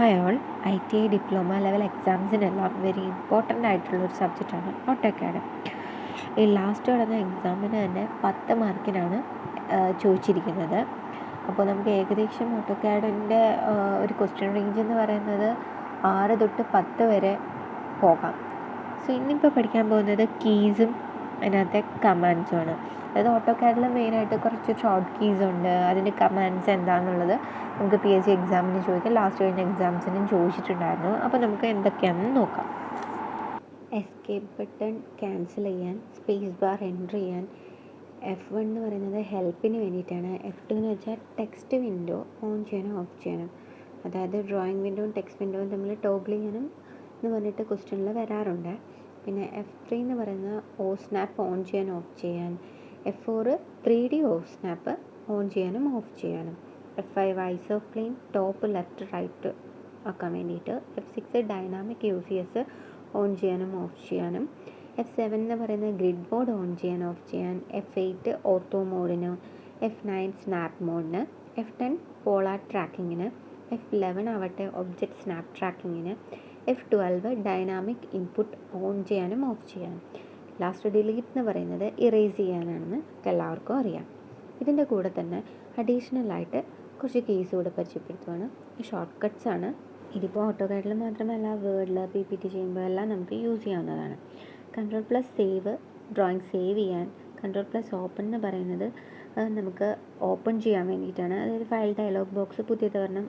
Hi all, ITI diploma level എക്സാംസിനെല്ലാം very important ആയിട്ടുള്ളൊരു സബ്ജക്റ്റാണ് ഓട്ടോകാഡ്. ഈ ലാസ്റ്റ് നടന്ന എക്സാമിന് തന്നെ 10 മാർക്കിനാണ് ചോദിച്ചിരിക്കുന്നത്. അപ്പോൾ നമുക്ക് ഏകദേശം ഓട്ടോകാഡിൻ്റെ ഒരു ക്വസ്റ്റ്യൻ റേഞ്ച് എന്ന് പറയുന്നത് 6 തൊട്ട് 10 വരെ പോകാം. സോ ഇന്നിപ്പോൾ പഠിക്കാൻ പോകുന്നത് കീസും അതിനകത്തെ കമാൻഡ്സുമാണ്. അതായത് ഓട്ടോകാഡിൽ മെയിനായിട്ട് കുറച്ച് ഷോർട്ട് കീസ് ഉണ്ട്, അതിൻ്റെ കമാൻഡ്സ് എന്താണെന്നുള്ളത് നമുക്ക് PSC എക്സാമിന് ചോദിക്കാം, ലാസ്റ്റ് കഴിഞ്ഞ എക്സാംസിനും ചോദിച്ചിട്ടുണ്ടായിരുന്നു. അപ്പോൾ നമുക്ക് എന്തൊക്കെയാണെന്ന് നോക്കാം. എസ്കേപ്പ് ബട്ടൺ ക്യാൻസൽ ചെയ്യാൻ, സ്പേസ് ബാർ എൻ്റർ ചെയ്യാൻ. F1 എന്ന് പറയുന്നത് ഹെൽപ്പിന് വേണ്ടിയിട്ടാണ്. F2 എന്ന് വെച്ചാൽ ടെക്സ്റ്റ് വിൻഡോ ഓൺ ചെയ്യാനും ഓഫ് ചെയ്യാനും, അതായത് ഡ്രോയിങ് വിൻഡോയും ടെക്സ്റ്റ് വിൻഡോയും തമ്മിൽ ടോഗിൾ ചെയ്യാനും എന്ന് പറഞ്ഞിട്ട് ക്വസ്റ്റ്യനിൽ വരാറുണ്ട്. പിന്നെ F3 എന്ന് പറയുന്നത് സ്നാപ്പ് ഓൺ ചെയ്യാൻ ഓഫ് ചെയ്യാൻ. F4 3D സ്നാപ്പ് ഓൺ ചെയ്യാനും ഓഫ് ചെയ്യാനും. F5 isoplane top left right ആക്കാൻ വേണ്ടിയിട്ട്. F6 ഡൈനാമിക് UCS ഓൺ ചെയ്യാനും ഓഫ് ചെയ്യാനും. F7 എന്ന് പറയുന്നത് ഗ്രിഡ് മോഡ് ഓൺ ചെയ്യാൻ ഓഫ് ചെയ്യാൻ. F8 ഓട്ടോ മോഡിന്. F9 സ്നാപ്പ് മോഡിന്. F10 പോളാർ ട്രാക്കിങ്ങിന്. F11 ആവട്ടെ ഒബ്ജക്റ്റ് സ്നാപ്പ് ട്രാക്കിങ്ങിന്. F12 ഡൈനാമിക് ഇൻപുട്ട് ഓൺ ചെയ്യാനും ഓഫ് ചെയ്യാനും. ലാസ്റ്റ് ഡിലീറ്റ് എന്ന് പറയുന്നത് ഇറേസ് ചെയ്യാനാണെന്ന് എല്ലാവർക്കും അറിയാം. ഇതിൻ്റെ കൂടെ തന്നെ അഡീഷണലായിട്ട് കുറച്ച് കീസ് കൂടെ പരിചയപ്പെടുത്തുവാണ്. ഈ ഷോർട്ട് കട്ട്സ് ആണ്. ഇതിപ്പോൾ ഓട്ടോകാഡിൽ മാത്രമല്ല, വേർഡിൽ PPT ചെയ്യുമ്പോൾ എല്ലാം നമുക്ക് യൂസ് ചെയ്യാവുന്നതാണ്. Ctrl+ സേവ്, ഡ്രോയിങ് സേവ് ചെയ്യാൻ. Ctrl+ ഓപ്പൺ എന്ന് പറയുന്നത് നമുക്ക് ഓപ്പൺ ചെയ്യാൻ വേണ്ടിയിട്ടാണ്. അതായത് ഫയൽ ഡയലോഗ് ബോക്സ് പുതിയതൊരെണ്ണം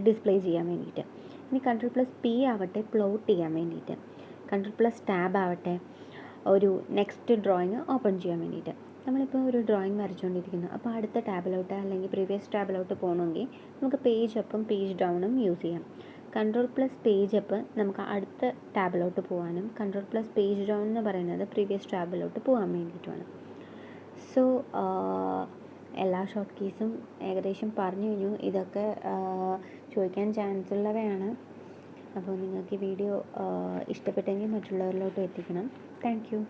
ഡിസ്പ്ലേ ചെയ്യാൻ വേണ്ടിയിട്ട്. ഇനി Ctrl+P ആവട്ടെ പ്ലോട്ട് ചെയ്യാൻ വേണ്ടിയിട്ട്. Ctrl+ ടാബ് ആവട്ടെ ഒരു നെക്സ്റ്റ് ഡ്രോയിങ് ഓപ്പൺ ചെയ്യാൻ വേണ്ടിയിട്ട്. നമ്മളിപ്പോൾ ഒരു ഡ്രോയിങ് വരച്ചുകൊണ്ടിരിക്കുന്നു, അപ്പോൾ അടുത്ത ടാബിലോട്ട് അല്ലെങ്കിൽ പ്രീവിയസ് ടാബിലോട്ട് പോകണമെങ്കിൽ നമുക്ക് പേജ് അപ്പും പേജ് ഡൗണും യൂസ് ചെയ്യാം. Ctrl+ പേജ് അപ്പ് നമുക്ക് അടുത്ത ടാബിലോട്ട് പോകാനും, Ctrl+ പേജ് ഡൗൺ എന്ന് പറയുന്നത് പ്രീവിയസ് ടാബിലോട്ട് പോകാൻ വേണ്ടിയിട്ടുമാണ്. സോ എല്ലാ ഷോർട്ട് കീസും ഏകദേശം പറഞ്ഞു കഴിഞ്ഞു. ഇതൊക്കെ ചോദിക്കാൻ ചാൻസ് ഉള്ളവയാണ്. അപ്പോൾ നിങ്ങൾക്ക് ഈ വീഡിയോ ഇഷ്ടപ്പെട്ടെങ്കിൽ മറ്റുള്ളവരിലോട്ട് എത്തിക്കണം. Thank you.